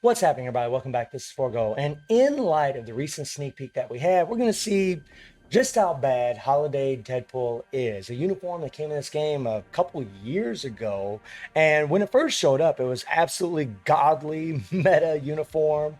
What's happening, everybody? Welcome back. This is Forgo. And in light of the recent sneak peek that we had, we're going to see just how bad Holiday Deadpool is. A uniform that came in this game a couple years ago. And when it first showed up, it was absolutely godly meta uniform.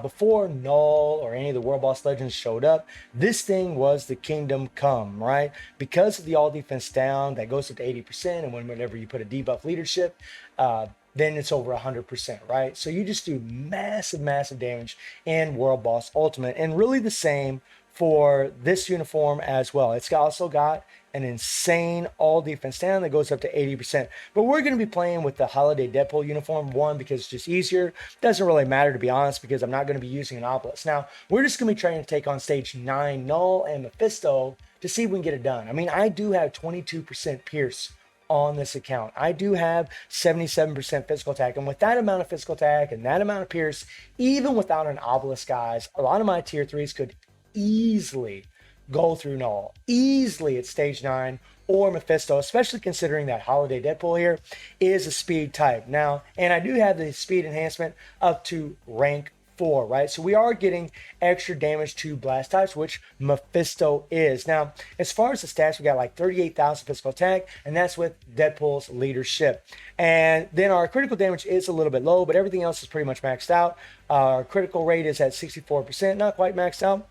Before Null or any of the World Boss Legends showed up, this thing was the kingdom come, right? Because of the all defense down that goes up to 80%. And whenever you put a debuff leadership, then it's over 100%, right? So you just do massive, massive damage in World Boss Ultimate, and really the same for this uniform as well. It's also got an insane all defense down that goes up to 80%. But we're going to be playing with the Holiday Deadpool uniform, one, because it's just easier. Doesn't really matter, to be honest, because I'm not going to be using an obelisk. Now, we're just going to be trying to take on stage 9 Null and Mephisto to see if we can get it done. I mean, I do have 22% Pierce on this account. I do have 77% physical attack, and with that amount of physical attack and that amount of Pierce, even without an obelisk, guys, a lot of my tier 3s could easily go through Null, easily at stage 9 or Mephisto, especially considering that Holiday Deadpool here is a speed type. Now, and I do have the speed enhancement up to rank 4, right? So we are getting extra damage to blast types, which Mephisto is. Now, as far as the stats, we got like 38,000 physical attack, and that's with Deadpool's leadership. And then our critical damage is a little bit low, but everything else is pretty much maxed out. Our critical rate is at 64%, not quite maxed out.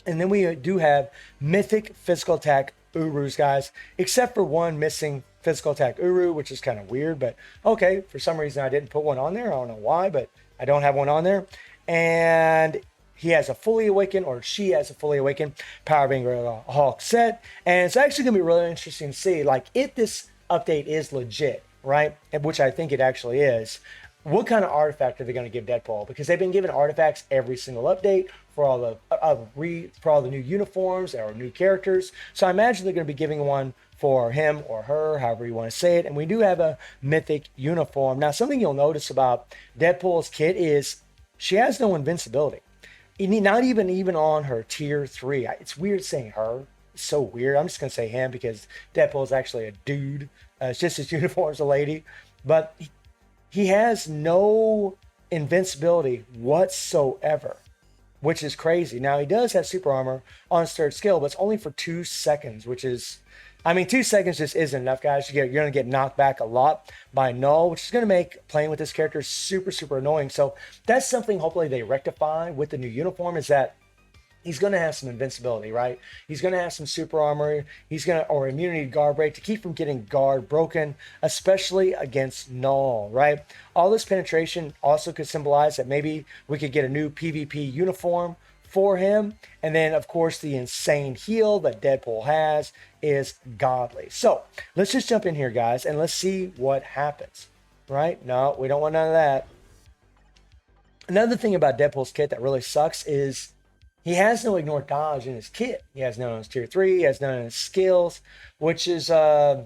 And then we do have mythic physical attack Urus, guys, except for one missing physical attack Uru, which is kind of weird, but okay, for some reason I didn't put one on there. I don't know why, but I don't have one on there. And he has a fully awakened, or she has a fully awakened Power Banger Hawk set. And it's actually going to be really interesting to see, like, if this update is legit, right? Which I think it actually is. What kind of artifact are they going to give Deadpool? Because they've been given artifacts every single update for all the new uniforms or new characters. So I imagine they're going to be giving one for him or her, however you want to say it. And we do have a mythic uniform. Now, something you'll notice about Deadpool's kit is she has no invincibility. Not even on her tier 3. It's weird saying her. It's so weird. I'm just going to say him because Deadpool is actually a dude. It's just his uniform's a lady. But he has no invincibility whatsoever, which is crazy. Now, he does have super armor on his 3rd skill, but it's only for 2 seconds, which is, I mean, 2 seconds just isn't enough, guys. You're going to get knocked back a lot by Null, which is going to make playing with this character super, super annoying. So that's something hopefully they rectify with the new uniform, is that he's going to have some invincibility, right? He's going to have some super armor. He's going to, or immunity to guard break to keep from getting guard broken, especially against Null, right? All this penetration also could symbolize that maybe we could get a new PvP uniform for him. And then, of course, the insane heal that Deadpool has is godly. So let's just jump in here, guys, and let's see what happens, right? No, we don't want none of that. Another thing about Deadpool's kit that really sucks is he has no ignore dodge in his kit. He has none on his tier 3. He has none on his skills, which is, yeah,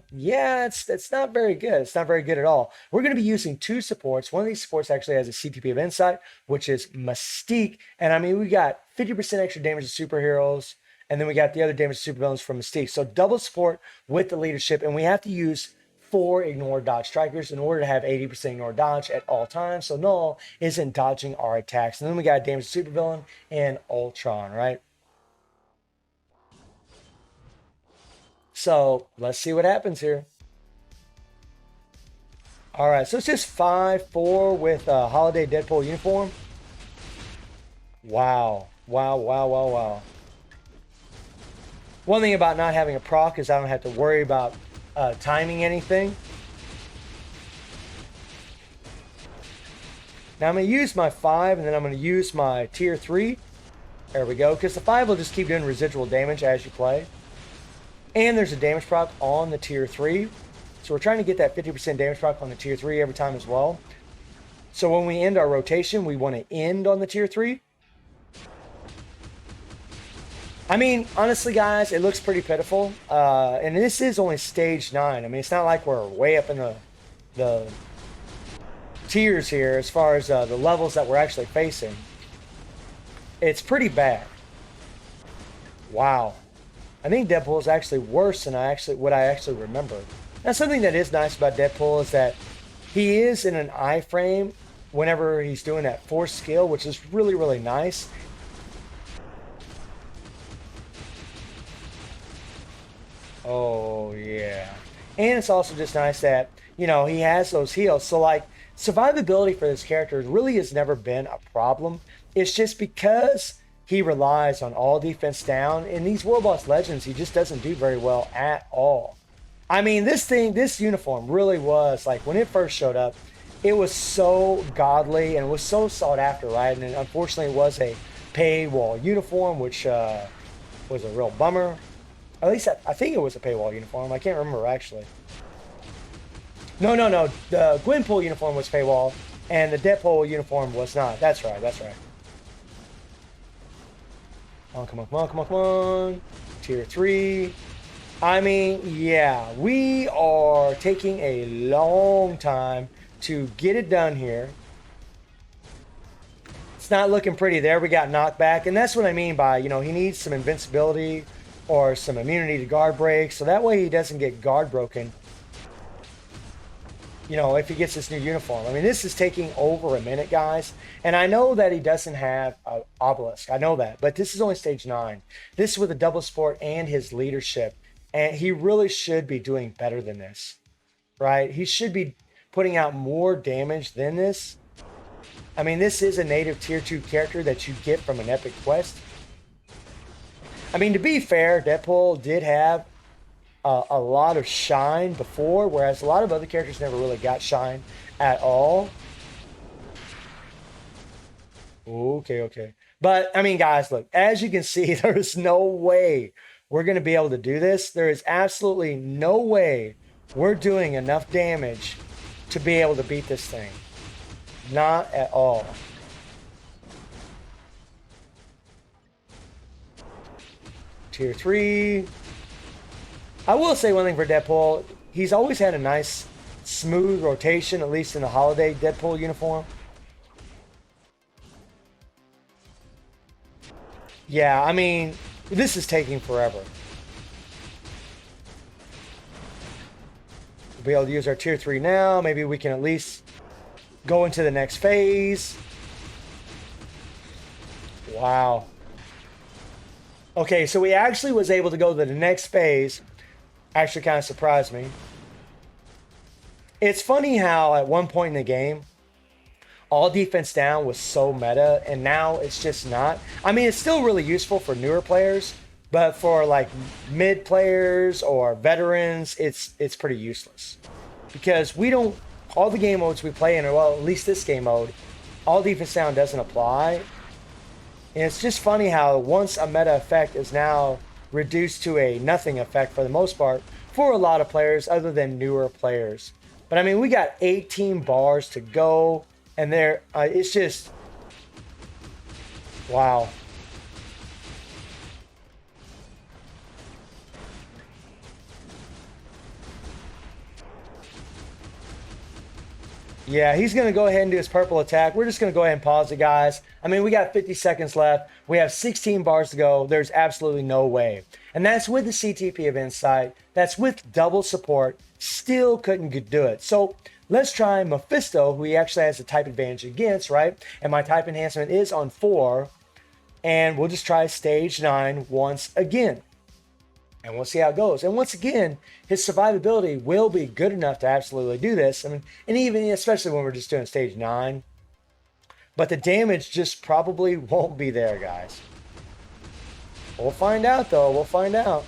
it's not very good. It's not very good at all. We're going to be using 2 supports. One of these supports actually has a CTP of Insight, which is Mystique. And I mean, we got 50% extra damage to superheroes, and then we got the other damage to supervillains from Mystique. So double support with the leadership, and we have to use 4 ignore dodge strikers in order to have 80% ignore dodge at all times. So Null isn't dodging our attacks. And then we got damage supervillain and Ultron, right? So let's see what happens here. All right, so it's just 5-4 with a Holiday Deadpool uniform. Wow. Wow, wow, wow, wow. One thing about not having a proc is I don't have to worry about timing anything. Now I'm going to use my 5, and then I'm going to use my tier 3. There we go, because the 5 will just keep doing residual damage as you play. And there's a damage proc on the tier 3. So we're trying to get that 50% damage proc on the tier 3 every time as well. So when we end our rotation, we want to end on the tier 3. I mean, honestly, guys, it looks pretty pitiful. And this is only stage 9. I mean, it's not like we're way up in the tiers here as far as the levels that we're actually facing. It's pretty bad. Wow. I think Deadpool is actually worse than what I actually remember. Now, something that is nice about Deadpool is that he is in an iframe, whenever he's doing that force skill, which is really, really nice. Oh, yeah. And it's also just nice that, you know, he has those heals. So, like, survivability for this character really has never been a problem. It's just because he relies on all defense down. In these World Boss Legends, he just doesn't do very well at all. I mean, this uniform really was, like, when it first showed up, it was so godly and it was so sought after, right? And unfortunately, it was a paywall uniform, which was a real bummer. At least I think it was a paywall uniform. I can't remember actually. No, no, no. The Gwenpool uniform was paywall, and the Deadpool uniform was not. That's right. That's right. Come on, come on, come on, come on, come on. Tier 3. I mean, yeah, we are taking a long time to get it done here. It's not looking pretty there. We got knockback, and that's what I mean by, you know, he needs some invincibility or some immunity to guard breaks, so that way he doesn't get guard broken, you know, if he gets this new uniform. I mean, this is taking over a minute, guys, and I know that he doesn't have an obelisk. I know that, but this is only stage 9. This is with a double sport and his leadership, and he really should be doing better than this, right? He should be putting out more damage than this. I mean, this is a native tier 2 character that you get from an epic quest. I mean, to be fair, Deadpool did have a lot of shine before, whereas a lot of other characters never really got shine at all. Okay, okay. But, I mean, guys, look, as you can see, there is no way we're going to be able to do this. There is absolutely no way we're doing enough damage to be able to beat this thing. Not at all. Tier 3. I will say one thing for Deadpool. He's always had a nice, smooth rotation, at least in the holiday Deadpool uniform. Yeah, I mean, this is taking forever. We'll be able to use our tier 3 now. Maybe we can at least go into the next phase. Wow. Okay, so we actually was able to go to the next phase. Actually kind of surprised me. It's funny how at one point in the game, all defense down was so meta, and now it's just not. I mean, it's still really useful for newer players, but for like mid players or veterans, it's pretty useless. Because we don't, all the game modes we play in, or well, at least this game mode, all defense down doesn't apply. And it's just funny how once a meta effect is now reduced to a nothing effect for the most part for a lot of players other than newer players. But I mean, we got 18 bars to go, and there, it's just, wow. Yeah, he's going to go ahead and do his purple attack. We're just going to go ahead and pause it, guys. I mean, we got 50 seconds left. We have 16 bars to go. There's absolutely no way. And that's with the CTP of Insight. That's with double support. Still couldn't do it. So let's try Mephisto, who he actually has a type advantage against, right? And my type enhancement is on 4. And we'll just try stage 9 once again. And we'll see how it goes. And once again, his survivability will be good enough to absolutely do this. I mean, and even especially when we're just doing stage 9. But the damage just probably won't be there, guys. We'll find out, though. We'll find out.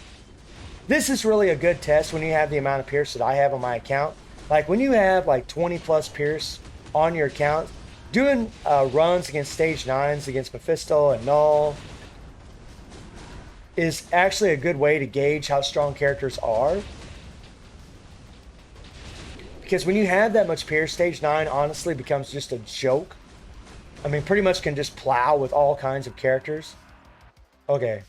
This is really a good test when you have the amount of Pierce that I have on my account. Like when you have like 20 plus Pierce on your account, doing runs against stage 9s against Mephisto and Null is actually a good way to gauge how strong characters are. Because when you have that much Pierce, stage 9 honestly becomes just a joke. I mean, pretty much can just plow with all kinds of characters. Okay.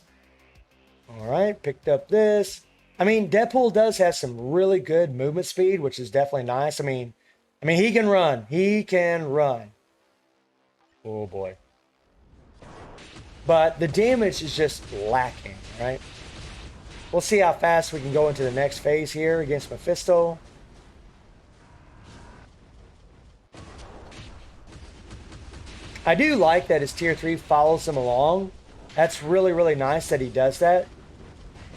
Alright, picked up this. I mean, Deadpool does have some really good movement speed, which is definitely nice. I mean, he can run. He can run. Oh boy. But the damage is just lacking, right? We'll see how fast we can go into the next phase here against Mephisto. I do like that his tier 3 follows him along. That's really, really nice that he does that.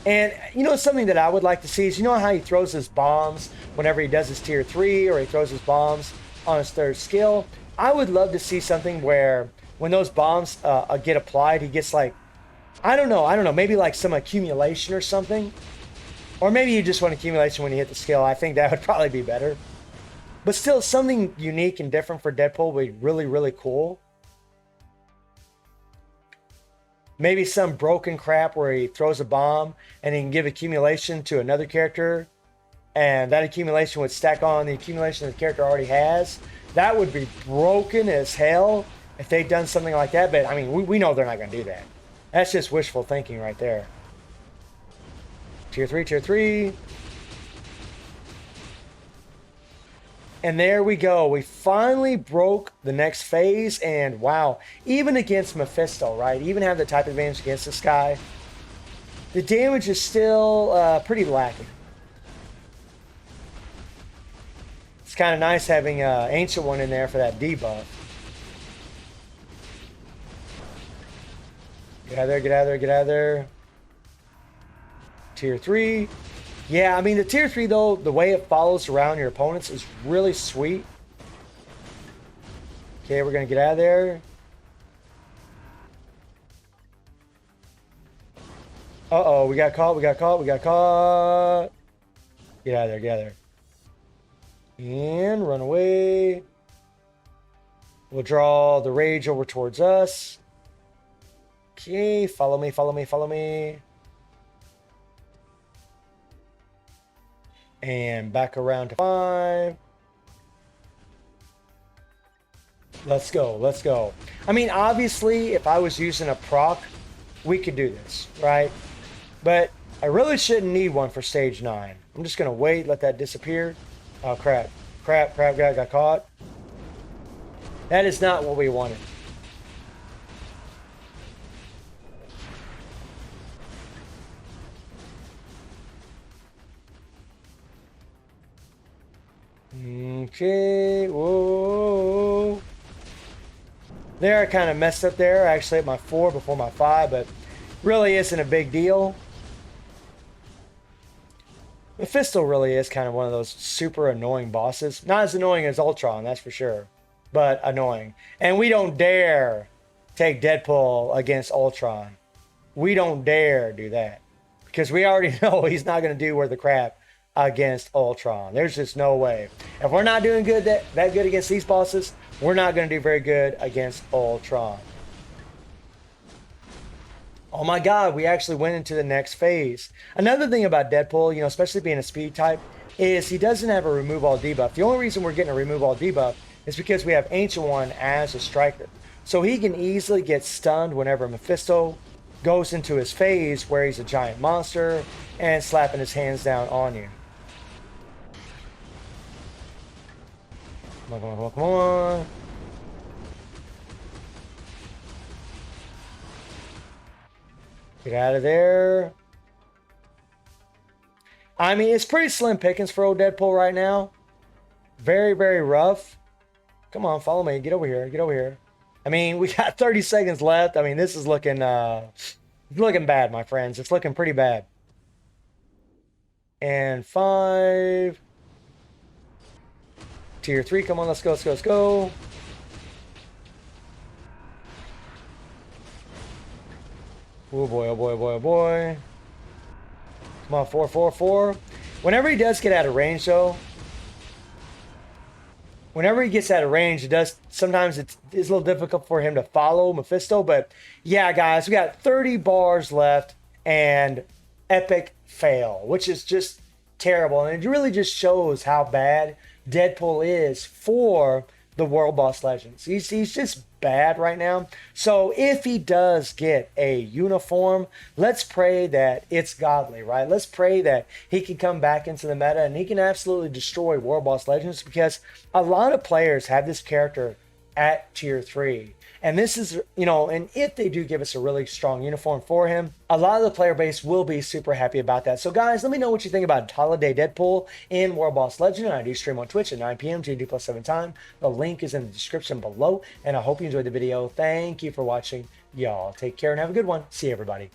And you know, something that I would like to see is, you know how he throws his bombs whenever he does his tier 3, or he throws his bombs on his 3rd skill? I would love to see something where when those bombs get applied, he gets like, I don't know, maybe like some accumulation or something. Or maybe you just want accumulation when you hit the skill. I think that would probably be better. But still, something unique and different for Deadpool would be really, really cool. Maybe some broken crap where he throws a bomb and he can give accumulation to another character, and that accumulation would stack on the accumulation the character already has. That would be broken as hell if they'd done something like that. But I mean, we know they're not going to do that. That's just wishful thinking right there. Tier 3, tier 3. And there we go. We finally broke the next phase. And wow, even against Mephisto, right? Even have the type advantage against this guy, the damage is still pretty lacking. It's kind of nice having Ancient One in there for that debuff. Get out of there, get out of there, get out of there. Tier 3. Yeah, I mean, the tier 3, though, the way it follows around your opponents is really sweet. Okay, we're going to get out of there. Uh-oh, we got caught, we got caught, we got caught. Get out of there, get out of there. And run away. We'll draw the rage over towards us. Okay, follow me, follow me, follow me. And back around to 5. Let's go, let's go. I mean, obviously, if I was using a proc, we could do this, right? But I really shouldn't need one for stage 9. I'm just going to wait, let that disappear. Oh, crap. Crap, got caught. That is not what we wanted. Okay, whoa. There, I kind of messed up there. Actually at my 4 before my 5, but really isn't a big deal. Mephisto really is kind of one of those super annoying bosses. Not as annoying as Ultron, that's for sure, but annoying. And we don't dare take Deadpool against Ultron. We don't dare do that, because we already know he's not going to do worth the crap against Ultron. There's just no way. If we're not doing good that good against these bosses, we're not going to do very good against Ultron. Oh my god, we actually went into the next phase. Another thing about Deadpool, you know, especially being a speed type, is he doesn't have a remove all debuff. The only reason we're getting a remove all debuff is because we have Ancient One as a striker. So he can easily get stunned whenever Mephisto goes into his phase where he's a giant monster and slapping his hands down on you. Come on, come on, come on. Get out of there. I mean, it's pretty slim pickings for old Deadpool right now. Very, very rough. Come on, follow me. Get over here. Get over here. I mean, we got 30 seconds left. I mean, this is looking bad, my friends. It's looking pretty bad. And 5. Tier 3, come on, let's go, let's go, let's go. Oh boy, oh boy, oh boy, oh boy. Come on, 4, 4, 4. Whenever he does get out of range, though, whenever he gets out of range, it does, sometimes it's a little difficult for him to follow Mephisto. But yeah, guys, we got 30 bars left and epic fail, which is just terrible. And it really just shows how bad Deadpool is for the World Boss Legends. He's just bad right now. So if he does get a uniform, let's pray that it's godly, right? Let's pray that he can come back into the meta and he can absolutely destroy World Boss Legends, because a lot of players have this character at tier 3. And this is, and if they do give us a really strong uniform for him, a lot of the player base will be super happy about that. So guys, let me know what you think about Holiday Deadpool in World Boss Legend. I do stream on Twitch at 9 p.m. GMT+7 time. The link is in the description below. And I hope you enjoyed the video. Thank you for watching. Y'all take care and have a good one. See you, everybody.